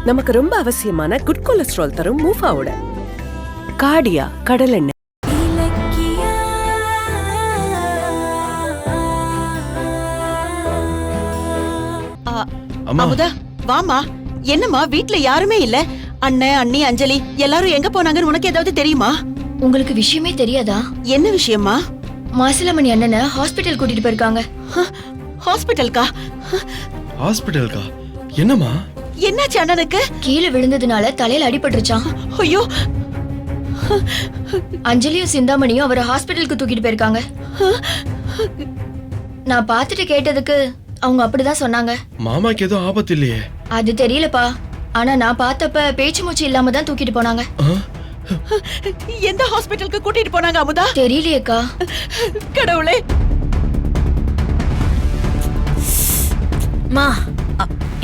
நமக்கு ரொம்ப அவசியமான குட் கொலஸ்ட்ரால் தரும் மூஃபாவோட கார்டியா கடலெண்ணெய். அமுதா வாமா. என்னம்மா வீட்ல யாருமே இல்ல? அண்ணன் அண்ணி அஞ்சலி எல்லாரும் எங்க போனாங்கன்னு உனக்கு ஏதாவது தெரியுமா? உங்களுக்கு விஷயமே தெரியாதா? என்ன விஷயமா? மாசிலாமணி அண்ணனை ஹாஸ்பிட்டல் கூட்டிட்டு போயிருக்காங்க. ஹாஸ்பிட்டல்கா? ஹாஸ்பிட்டல்கா? என்னம்மா? என்னாச்சு அண்ணனுக்கு? கீழே விழுந்ததுனால தலையில அடிபட்டுருச்சான். ஐயோ. அஞ்சலியும் சிந்தாமணியும் அவரை ஹாஸ்பிட்டலுக்கு தூக்கிட்டு போயிருக்காங்க. நான் பார்த்துட்டு கேட்டதுக்கு அவங்க அப்படிதான் சொன்னாங்க. மாமாக்கு ஏதோ ஆபத்து இல்லையே? அது தெரியலப்பா. ஆனா நான் பார்த்தப்ப பேச்சு மூச்சு இல்லாம தான் தூக்கிட்டு போனாங்க. எந்த ஹாஸ்பிட்டலுக்கு கூட்டிட்டு போனாங்க அமுதா? தெரியலையேக்கா. கடவுளே. மா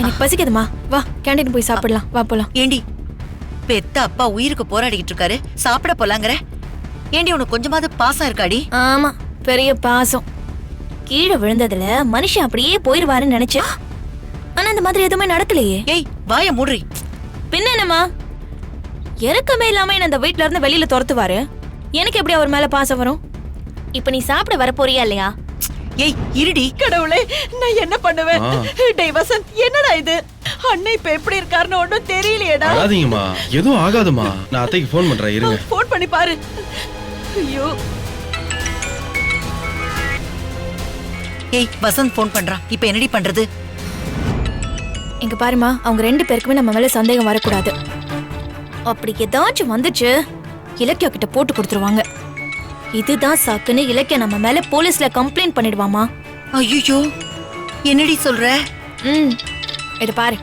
எனக்கு பசிக்குதுமா, வா கேண்டீன் போய் சாப்பிடலாம், வா போலாம். ஏண்டி பெத்த அப்பா உயிருக்கு போராடிக்கிட்டு இருக்காரு, சாப்பிட போலாங்கற? ஏண்டி உனக்கு கொஞ்சமாவது பாசம் இருக்காடி? ஆமா, பெரிய பாசம். கீழே விழுந்ததுல மனுஷன் அப்படியே போயிருவாருன்னு நினைச்சேன். ஆனா அந்த மாதிரி எதுவுமே நடக்கலையே. ஏய் வாய மூடுறி. பின்ன என்னமா, இறக்கமே இல்லாம என்ன அந்த வீட்ல இருந்து வெளியில துரத்துவாரு. எனக்கு எப்படி அவர் மேல பாசம் வரும்? இப்ப நீ சாப்பிட வர போறியா இல்லையா? ஏய் இருடி. கடவுளே, நான் என்ன பண்ணுவேன்? டேய் வசந்த், என்னடா இது? அண்ணன் இப்ப எப்படி இருக்காருன்னு ஒண்ணும் தெரியலையேடா. ஆகாதீங்கம்மா, எதுவும் ஆகாதுமா. நான் அத்தைக்கு ஃபோன் பண்றேன், இருங்க. ஃபோன் பண்ணி பாரு. ஐயோ. ஏய் வசந்த் ஃபோன் பண்றான், இப்ப என்னடி பண்றது? இங்க பாருமா, அவங்க ரெண்டு பேருக்குமே நம்ம மேல சந்தேகம் வரக்கூடாது. அப்படி ஏதாச்சும் வந்துச்சு இலக்கியா கிட்ட போட்டு கொடுத்துருவாங்க. இதுதான் சாக்குன்னு இலக்கியா நம்ம மேல போலீஸ்ல கம்ப்ளைண்ட் பண்ணிடுவாமா. ஐயோ, என்னடி சொல்ற? இத பாரு,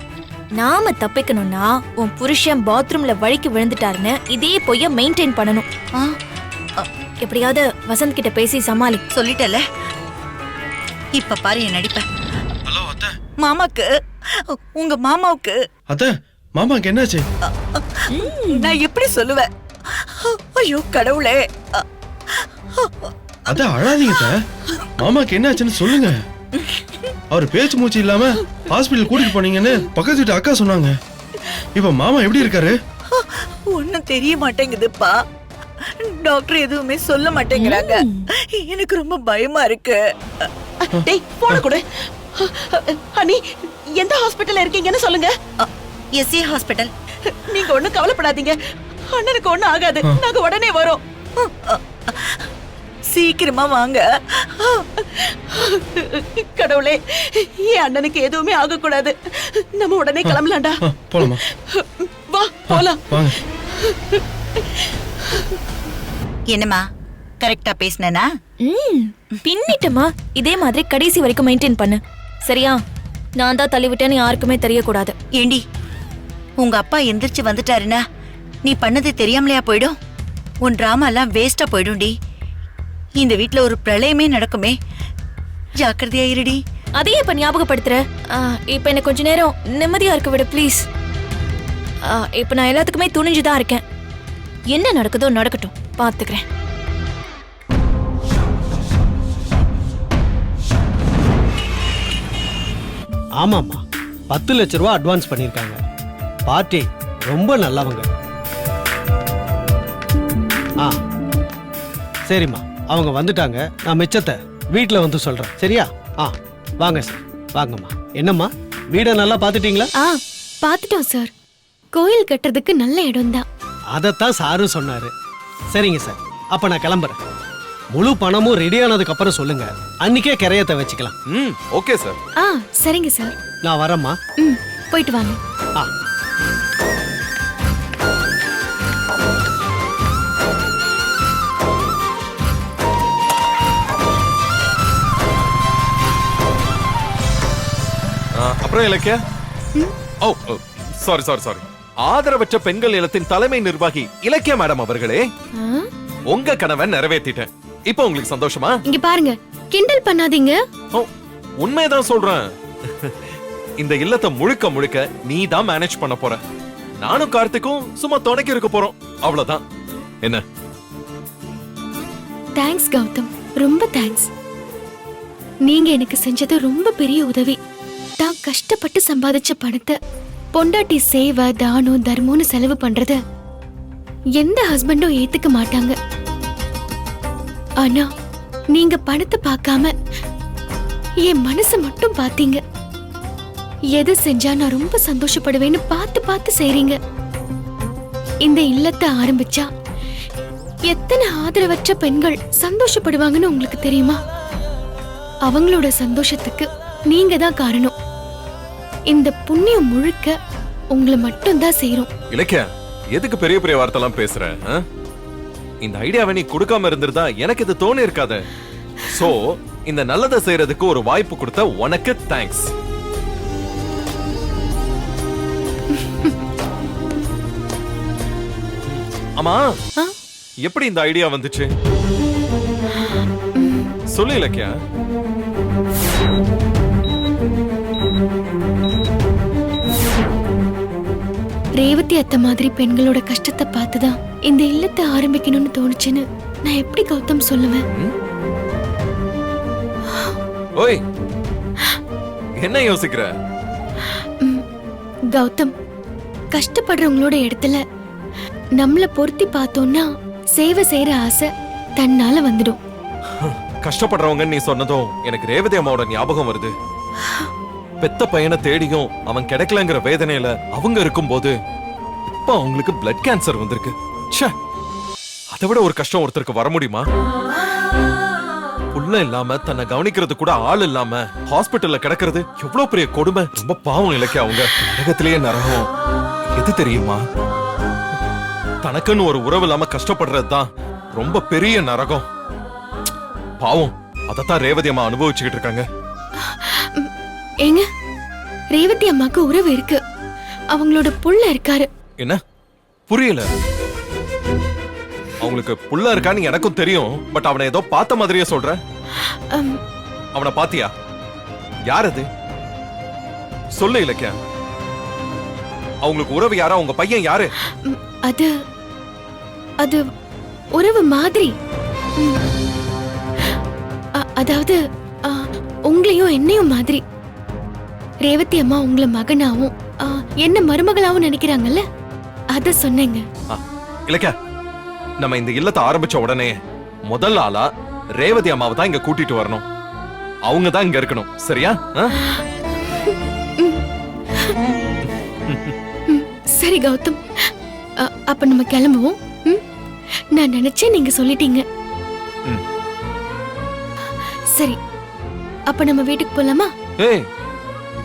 நாம தப்பிக்கணும்னா உன் புருஷன் பாத்ரூம்ல வழிக்கு விழுந்துட்டாருன்னு இதே பொய்ய மெயின்டைன் பண்ணணும். எப்படியாவது வசந்த் கிட்ட பேசி சமாளி. சொல்லிட்டல, இப்ப பாரு என் நடிப்ப. ஹலோ அத்தை. மாமாக்கு, உங்க மாமாவுக்கு. அத்தை, மாமாக்கு என்னாச்சு? நான் எப்படி சொல்லுவேன்? ஐயோ கடவுளே. அத்தை அழாதீங்க அத்தை. மாமாக்கு என்னாச்சுன்னு சொல்லுங்க. அவர் பேச்சு மூச்சு இல்லாம ஹாஸ்பிட்டல் கூட்டிட்டு போனீங்கன்னு பக்கத்து வீட்டு அக்கா சொன்னாங்க. இப்ப மாமா எப்படி இருக்காரு? ஒன்னும் தெரிய மாட்டேங்குதுப்பா. டாக்டர் எதுவுமே சொல்ல மாட்டேங்கிறாங்க. எனக்கு ரொம்ப பயமா இருக்கு. டேய் போன கொடு. அண்ணி எந்த ஹாஸ்பிட்டல்ல இருக்கீங்கன்னு சொல்லுங்க. SA hospital. நீங்க ஒண்ணும் கவலைப்படாதீங்க, அண்ணனுக்கு ஒண்ணும் ஆகாது. நாங்க உடனே வரோம். சீக்கிரமா வாங்க. கடவுளே, என் அண்ணனுக்கு எதுவுமே ஆக கூடாது. நம்ம உடனே கிளம்பலாம்டா. போலாமா? வா போலாம். வாங்க. என்னம்மா கரெக்டா பேசுனேனா? பின்னிட்டமா, இதே மாதிரி கடைசி வரைக்கும் மெயின்டைன் பண்ணு, சரியா? நான் தான் தள்ளிவிட்டேன்னு யாருக்குமே தெரியக்கூடாது. ஏண்டி, உங்க அப்பா எந்திரிச்சு வந்துட்டாருன்னா நீ பண்ணது தெரியாமலையா போயிடும்? உன் டிராமா எல்லாம் வேஸ்டா போயிடும்டி. இந்த வீட்ல ஒரு பிரளயமே நடக்குமே. ஜாக்கிரதையா இருடி. அதையே இப்ப ஞாபகப்படுத்துற. இப்ப என்ன கொஞ்ச நேரம் நிம்மதியா இருக்க விடு ப்ளீஸ். இப்ப நான் எல்லாத்துக்குமே துணிஞ்சுதான் இருக்கேன். என்ன நடக்குதோ நடக்கட்டும், பாத்துக்கிறேன். ஆமாம்மா, 10 லட்ச ரூபா அட்வான்ஸ் பண்ணியிருக்காங்க. பார்ட்டி ரொம்ப நல்லவங்க. சரிம்மா, அவங்க வந்துட்டாங்க. நான் மிச்சத்தை வீட்டில் வந்து சொல்கிறேன், சரியா? வாங்க சார், வாங்கம்மா. என்னம்மா, வீடை நல்லா பார்த்துட்டீங்களா? பார்த்துட்டோம் சார். கோயில் கட்டுறதுக்கு நல்ல இடம் தான். அதைத்தான் சாரும் சொன்னாரு. சரிங்க சார், அப்போ நான் கிளம்புறேன். முழு பணமும் ரெடி ஆனதுக்கு அப்புறம் சொல்லுங்க, அன்னைக்கே கிரையத்தை வச்சுக்கலாம். Okay sir. சரிங்க சார். நான் வரேம்மா. போயிட்டு வாங்க. அப்புறம் இலக்கியா? ஓ சாரி சாரி சாரி. ஆதரவற்ற பெண்கள் இல்லத்தின் தலைமை நிர்வாகி இலக்கியா மேடம் அவர்களே, உங்க கனவை நிறைவேற்றிட்டேன். இப்போ உங்களுக்கு சந்தோஷமா? இங்க பாருங்க, கிண்டல் பண்ணாதீங்க. ஓ உண்மைதான் சொல்றேன். இந்த இல்லத்தை முழுக்க முழுக்க நீ தான் மேனேஜ் பண்ண போற. நானும் கார்த்திக்கும் சும்மா துணைக்கு இருக்க போறோம், அவ்வளவுதான். என்ன? தேங்க்ஸ் கௌதம், ரொம்ப தேங்க்ஸ். நீங்க எனக்கு செஞ்சது ரொம்ப பெரிய உதவி. தான் கஷ்டப்பட்டு சம்பாதிச்ச பணத்தை பொண்டாட்டி சேவை தானம் தர்மம்னு செலவு பண்றத எந்த ஹஸ்பண்டும் ஏத்துக்க மாட்டாங்க. ஆனா நீங்க பணத்தை பார்க்காம என் மனசை மட்டும் பாத்தீங்க. எது செஞ்சா நான் ரொம்ப சந்தோஷப்படுவேன்னு பார்த்து பார்த்து செய்றீங்க. இந்த இல்லத்தை ஆரம்பிச்சா எத்தனை ஆதரவற்ற பெண்கள் சந்தோஷப்படுவாங்கன்னு உங்களுக்கு தெரியுமா? அவங்களோட சந்தோஷத்துக்கு நீங்க தான் காரணம். இந்த புண்ணியம் முழுக்க உங்களை மட்டும் தான் செய்றோம். இலக்கியா, எதுக்கு பெரிய பெரிய வார்த்தைலாம் பேசுற? இந்த ஐடியாவை நீ கொடுக்காம இருந்திருந்தா எனக்கு இது தோணி இருக்காது. சோ இந்த நல்லதை செய்யறதுக்கு ஒரு வாய்ப்பு கொடுத்த உனக்கு தேங்க்ஸ். ஆமா, எப்படி இந்த ஐடியா வந்துச்சு? சொல்லு இலக்கியா. ரேவதி அத்தை மாதிரி பெண்களோட கஷ்டத்தை பார்த்துதான் இந்த இல்லத்தை ஆரம்பிக்கணும்னு தோணுச்சுன்னு நான் எப்படி கௌதம் சொல்லுவேன்? ஓய், என்ன யோசிக்கிற? கௌதம், கஷ்டப்படுறவங்களோட இடத்துல நம்மள பொருத்தி பார்த்தோம்னா சேவை செய்யற ஆசை தன்னால வந்துடும். கஷ்டப்படுறவங்க நீ சொன்னதும் எனக்கு ரேவதி அம்மாவோட ஞாபகம் வருது. பெத்த பையனை தேடியும் அவன் கிடைக்கலங்கிற வேதனையில அவங்க இருக்கும்போது இப்ப அவங்களுக்கு பிளட் கேன்சர் வந்திருக்கு. ச்சே, அதை விட ஒரு கஷ்டம் ஒருத்தருக்கு வர முடியுமா? புள்ள இல்லாம தன்னை கவனிக்கிறது கூட ஆள் இல்லாம ஹாஸ்பிட்டல்ல கிடக்கிறது எவ்வளவு பெரிய கொடுமை. ரொம்ப பாவம் இலக்கியா. அவங்க உலகத்திலேயே நரகம் எது தெரியுமா? தனக்குன்னு ஒரு உறவு இல்லாம கஷ்டப்படுறதுதான் ரொம்ப பெரிய நரகம். பாவம், அதத்தான் ரேவதி அம்மா அனுபவிச்சுக்கிட்டு இருக்காங்க. ஏங்க, ரேவதி அம்மாக்கு உறவு இருக்கு. அவங்களோட புள்ள இருக்காரு. என்ன புரியல? அவங்களுக்கு புள்ள இருக்கான்னு எனக்கும் தெரியும். பட் அவனை ஏதோ பார்த்த மாதிரியே சொல்ற. அவனை பாத்தியா? யார் அது? சொல்லு இலக்கியா. அவங்களுக்கு உறவு யாரா? உங்க பையன் யாரு? அது அது உறவு மாதிரி. அதாவது உங்களையும் என்னையும் மாதிரி. ரேவதி அம்மா உங்களை மகனாவும் என்ன மருமகளாவும் நினைக்கிறாங்கல்ல, அத சொன்னேங்க. இலக்கியா, நம்ம இந்த இல்லத்தை ஆரம்பிச்ச உடனே முதல் ஆளா ரேவதி அம்மாவை தான் இங்க கூட்டிட்டு வரணும். அவங்க தான் இங்க இருக்கணும். சரியா? சரி கௌதம், அப்ப நம்ம கிளம்புவோம். நான் நினைச்சேன் நீங்க சொல்லிட்டீங்க. சரி, அப்ப நம்ம வீட்டுக்கு போலாமா? ஏய்,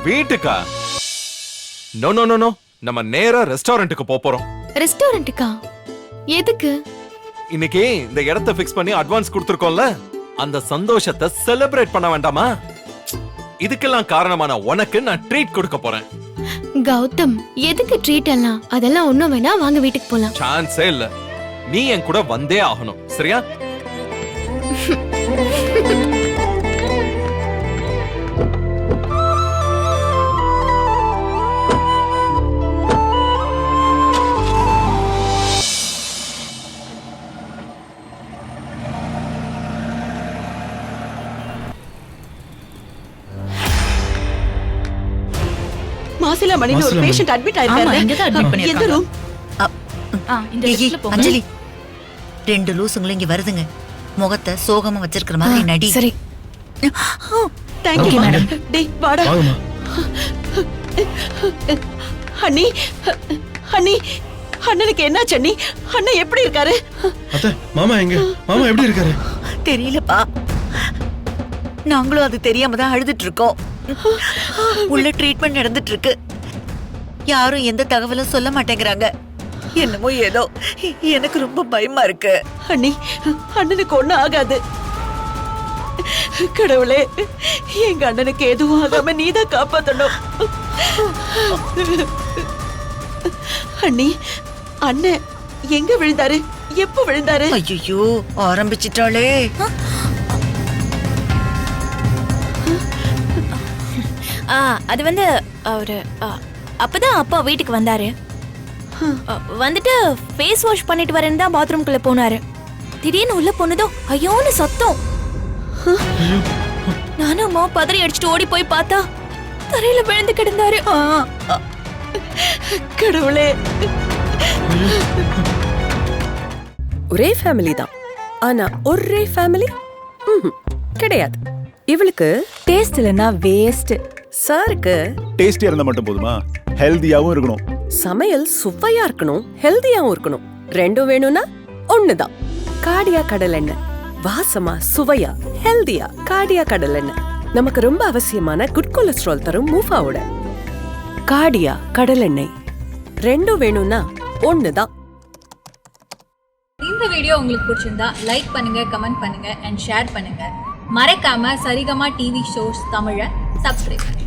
வீட்டுக்கா? நோ நோ நோ நோ, நம்ம நேரா ரெஸ்டாரண்ட்டுக்கு போறோம். ரெஸ்டாரண்ட்டுக்கா? எதுக்கு? இன்னைக்கு இந்த இடத்தை ஃபிக்ஸ் பண்ணி அட்வான்ஸ் கொடுத்துருக்கோம்ல, அந்த சந்தோஷத்தை செலிப்ரேட் பண்ண வேண்டாமா? இதுக்கெல்லாம் காரணமான உனக்கு நான் ட்ரீட் கொடுக்க போறேன். கௌதம், எதுக்கு ட்ரீட் எல்லாம்? அதெல்லாம் ஒண்ணும் வேணா, வாங்க வீட்டுக்கு போலாம். சான்ஸே இல்ல. நீ என் கூட வந்தே ஆகணும். சரியா? மாசிலா மணின்னு ஒரு பேஷண்ட் அட்மிட் ஆயிருக்காரு. எந்த ரூம்? அஞ்சலி, 2 லூசுங்களும் இங்க வருதுங்க. முகத்தை சோகமா வச்சிருக்கிற மாதிரி நடி. சரி, தேங்க் யூ மேடம். டேய் வாடா. வாங்கம்மா. அண்ணி, அண்ணி, அண்ணனுக்கு என்னாச்சு அண்ணி? அண்ணன் எப்படி இருக்காரு? அத்தை, மாமா எங்க? மாமா எப்படி இருக்காரு? தெரியலப்பா, நாங்களும் அது தெரியாம தான் அழுதுட்டு இருக்கோம். உள்ள ட்ரீட்மெண்ட் நடந்துட்டு இருக்கு. யாரும் எந்த தகவலும் சொல்ல மாட்டேங்கிறாங்க. என்னமோ ஏதோ எனக்கு ரொம்ப பயமா இருக்கு. அண்ணி, அண்ணனுக்கு ஒண்ணும் ஆகாது. கடவுளே, எங்க அண்ணனுக்கு எதுவும் ஆகாம நீதான் காப்பாத்தணும். அண்ணி, அண்ணன் எங்க விழுந்தாரு? எப்ப விழுந்தாரு? ஐயோ, ஆரம்பிச்சிட்டாளே. அது வந்து அவரு அப்பதான் அப்பா வீட்டுக்கு வந்தாரு. வந்துட்டு ஃபேஸ் வாஷ் பண்ணிட்டு வரேன்னு தான் பாத்ரூம்குள்ள போனாரு. திடீர்னு உள்ள போனதும் ஐயோன்னு சத்தம். நானும் அம்மா பதறி அடிச்சுட்டு ஓடி போய் பார்த்தா தரையில விழுந்து கிடந்தாரு. கடவுளே. ஒரே ஃபேமிலி தான், ஆனா ஒரே ஃபேமிலி கிடையாது. இவளுக்கு டேஸ்ட் இல்லைன்னா வேஸ்ட். சாருக்கு டேஸ்டியா இருந்தா மட்டும் போதுமா? ஹெல்தியாவும் இருக்கணும். சமையல் சுவையா இருக்கணும், ஹெல்தியாவும் இருக்கணும். ரெண்டும் வேணும்னா ஒண்ணுதான். காடியா கடல் எண்ணெய். வாசமா, சுவையா, ஹெல்தியா காடியா கடல் எண்ணெய். நமக்கு ரொம்ப அவசியமான குட் கொலஸ்ட்ரால் தரும் மூஃபாவோட காடியா கடல் எண்ணெய். ரெண்டும் வேணும்னா ஒண்ணுதான். இந்த வீடியோ உங்களுக்கு பிடிச்சிருந்தா லைக் பண்ணுங்க, கமெண்ட் பண்ணுங்க அண்ட் ஷேர் பண்ணுங்க. மறக்காம சரிகமா டிவி ஷோஸ் தமிழை சப்ஸ்கிரைப் பண்ணுங்க.